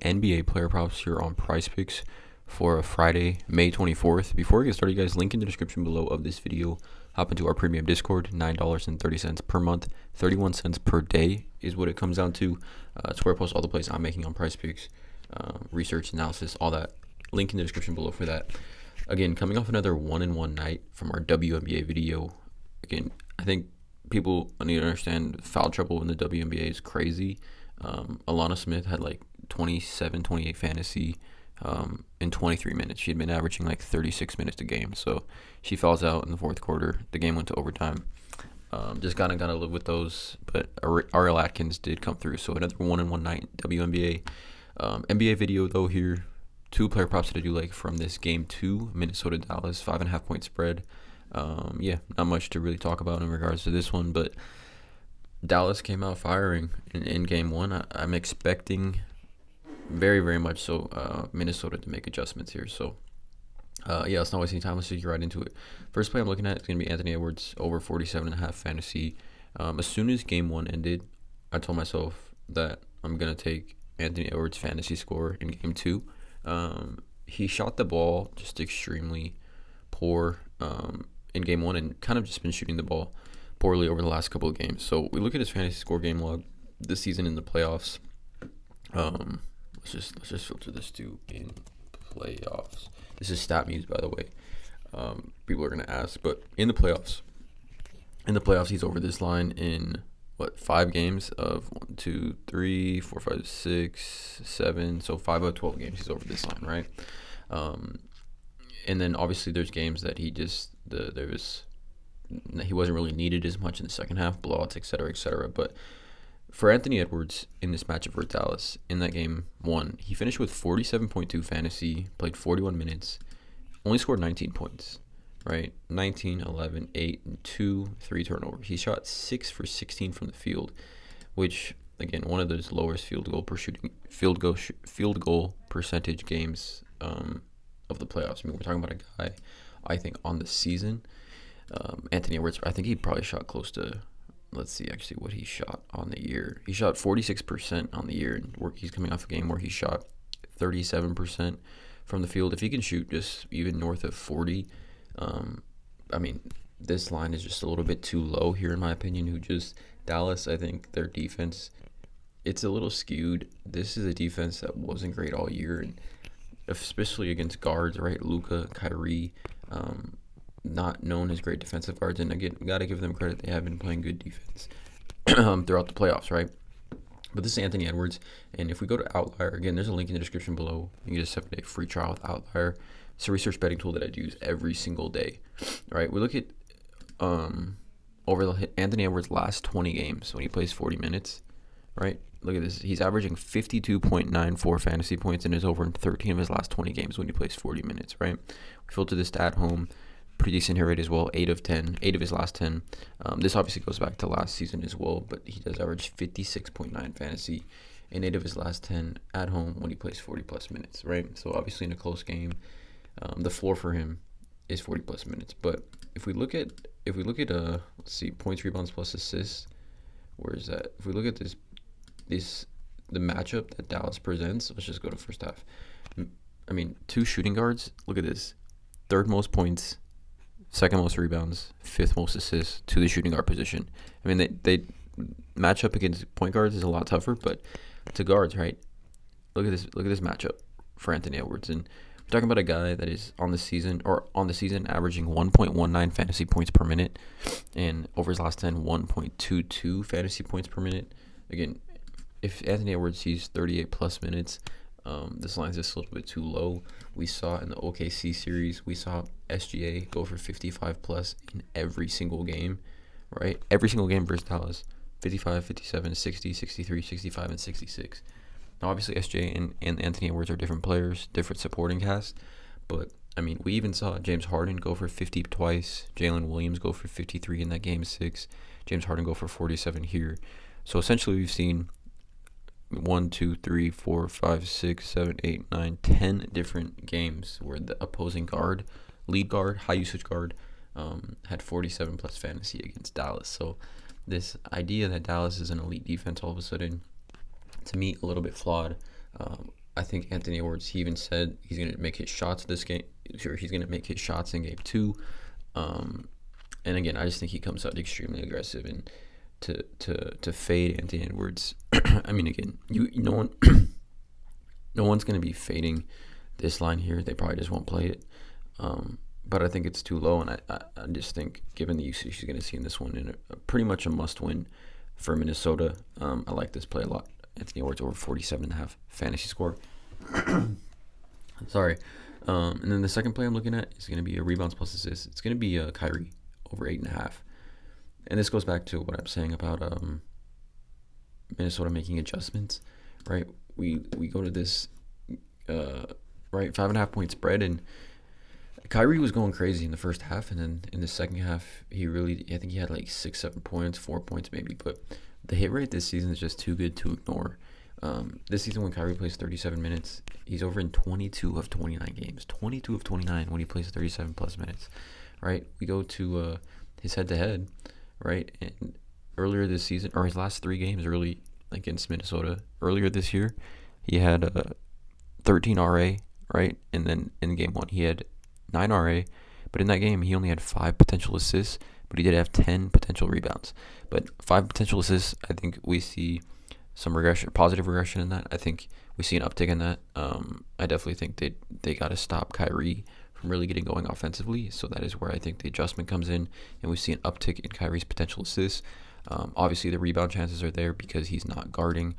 NBA player props here on PrizePicks for Friday, May 24th. Before we get started, guys, link in the description below of this video. Hop into our premium Discord, $9.30 per month, 31 cents per day is what it comes down to. It's where I post all the plays I'm making on PrizePicks, research, analysis, all that. Link in the description below for that. Again, coming off another 1-in-1 night from our WNBA video. Again, I think people need to understand foul trouble in the WNBA is crazy. Alana Smith had like 27, 28 fantasy in 23 minutes. She had been averaging like 36 minutes a game. So she fouls out in the fourth quarter. The game went to overtime. Just kind of got to live with those. But Ariel Atkins did come through. So another 1-in-1 night WNBA. NBA video though here. 2 player props that I do like from this game 2, Minnesota Dallas, 5.5 point spread. Not much to really talk about in regards to this one, but Dallas came out firing in game 1. I'm expecting very, very much so Minnesota to make adjustments here. So, let's not waste any time. Let's just get right into it. First play I'm looking at is going to be Anthony Edwards over 47.5 fantasy. As soon as game 1 ended, I told myself that I'm going to take Anthony Edwards' fantasy score in game 2. He shot the ball just extremely poor in game 1 and kind of just been shooting the ball poorly over the last couple of games. So we look at his fantasy score game log this season in the playoffs. Let's just filter this to in playoffs. This is StatMuse, by the way. People are gonna ask, but in the playoffs, he's over this line in 5 games of 1, 2, 3, 4, 5, 6, 7. So 5 out of 12 games he's over this line, right? And then obviously there's games that he wasn't really needed as much in the second half, blowouts, etc. But for Anthony Edwards in this matchup for Dallas, in that game 1, he finished with 47.2 fantasy, played 41 minutes, only scored 19 points, right? 19, 11, 8, and 2, 3 turnovers. He shot 6 for 16 from the field, which again, one of those lowest field goal percentage games of the playoffs. I mean, we're talking about a guy, I think, on the season. Anthony Edwards, I think he probably shot close to, let's see actually what he shot on the year. He shot 46% on the year, and he's coming off a game where he shot 37% from the field. If he can shoot just even north of 40, this line is just a little bit too low here in my opinion. Dallas, I think their defense, it's a little skewed. This is a defense that wasn't great all year, and especially against guards, right? Luka, Kyrie, not known as great defensive guards, and again, gotta give them credit. They have been playing good defense throughout the playoffs, right? But this is Anthony Edwards, and if we go to Outlier, again, there's a link in the description below. You can get a 7-day free trial with Outlier. It's a research betting tool that I use every single day. All right, we look at Anthony Edwards' last 20 games when he plays 40 minutes, right? Look at this. He's averaging 52.94 fantasy points and is over in 13 of his last 20 games when he plays 40 minutes, right? We filter this at home. Pretty decent hit rate as well, 8 of his last 10. This obviously goes back to last season as well, but he does average 56.9 fantasy in 8 of his last 10 at home when he plays 40-plus minutes, right? So obviously in a close game, the floor for him is 40-plus minutes. But if we look at let's see, points, rebounds, plus assists, where is that? If we look at the matchup that Dallas presents, let's just go to first half. 2 shooting guards. Look at this: 3rd most points, 2nd most rebounds, 5th most assists to the shooting guard position. They match up against point guards is a lot tougher, but to guards, right? Look at this matchup for Anthony Edwards, and we're talking about a guy that is on the season averaging 1.19 fantasy points per minute, and over his last 10, 1.22 fantasy points per minute. Again, if Anthony Edwards sees 38 plus minutes, this line's just a little bit too low. We saw in the OKC series, we saw SGA go for 55 plus in every single game, right? Every single game versus Dallas, 55, 57, 60, 63, 65, and 66. Now, obviously, SGA and Anthony Edwards are different players, different supporting cast, but we even saw James Harden go for 50 twice, Jalen Williams go for 53 in that game 6, James Harden go for 47 here. So essentially, we've seen 1, 2, 3, 4, 5, 6, 7, 8, 9, 10 different games where the opposing guard, lead guard, high usage guard, had 47 plus fantasy against Dallas. So this idea that Dallas is an elite defense all of a sudden, to me, a little bit flawed. I think Anthony Edwards, he even said he's going to make his shots this game. Sure, he's going to make his shots in game 2. And again, I just think he comes out extremely aggressive and to fade Anthony Edwards. I mean, again, no one's going to be fading this line here. They probably just won't play it. But I think it's too low, and I just think given the usage he's going to see in this one, in pretty much a must-win for Minnesota, I like this play a lot. Anthony Edwards over 47.5 fantasy score. Sorry. And then the second play I'm looking at is going to be a rebounds plus assists. It's going to be Kyrie over 8.5. And this goes back to what I'm saying about Minnesota making adjustments, right? We go to this, right, 5.5 point spread, and Kyrie was going crazy in the first half, and then in the second half, I think he had like 6-7 points, 4 points maybe, but the hit rate this season is just too good to ignore. This season when Kyrie plays 37 minutes, he's over in 22 of 29 games. 22 of 29 when he plays 37 plus minutes, right? We go to his head-to-head, right? And earlier this season, or his last 3 games early against Minnesota, earlier this year, he had 13 RA, right? And then in game 1, he had 9 RA, but in that game, he only had 5 potential assists, but he did have 10 potential rebounds. But 5 potential assists, I think we see some regression, positive regression in that. I think we see an uptick in that. I definitely think they got to stop Kyrie from really getting going offensively. So that is where I think the adjustment comes in, and we see an uptick in Kyrie's potential assists. Obviously, the rebound chances are there because he's not guarding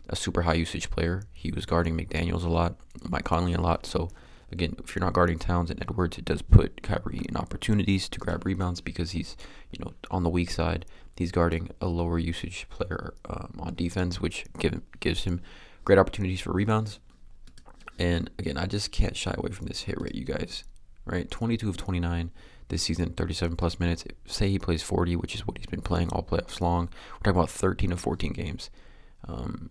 a super high usage player. He was guarding McDaniels a lot, Mike Conley a lot. So again, if you're not guarding Towns and Edwards, it does put Kyrie in opportunities to grab rebounds because he's, on the weak side. He's guarding a lower usage player on defense, which gives him great opportunities for rebounds. And again, I just can't shy away from this hit rate, you guys. Right, 22 of 29 this season, 37 plus minutes. Say he plays 40, which is what he's been playing all playoffs long. We're talking about 13 of 14 games.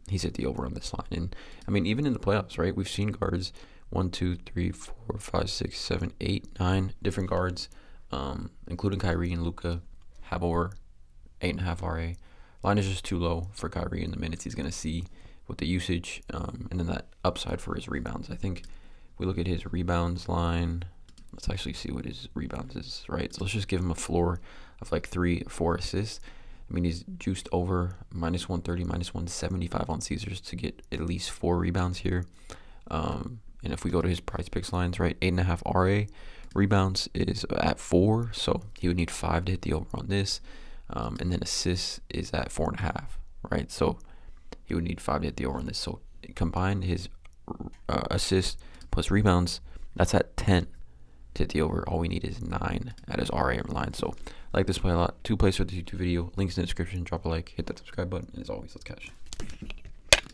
He's hit the over on this line, and I mean, even in the playoffs, right? We've seen guards 1, 2, 3, 4, 5, 6, 7, 8, 9 different guards, including Kyrie and Luka, have over 8.5 RA. Line is just too low for Kyrie in the minutes he's going to see with the usage, and then that upside for his rebounds. I think if we look at his rebounds line, let's actually see what his rebounds is, right? So let's just give him a floor of like 3 or 4 assists. I mean, he's juiced over minus 130, minus 175 on Caesars to get at least 4 rebounds here. And if we go to his PrizePicks lines, right, 8.5 RA rebounds is at 4, so he would need 5 to hit the over on this. And then assists is at 4.5, right? So he would need 5 to hit the over on this. So combined his assists plus rebounds, that's at 10 to hit the over. All we need is 9 at his RA line. So I like this play a lot. 2 plays for the YouTube video. Links in the description. Drop a like, hit that subscribe button. And as always, let's cash.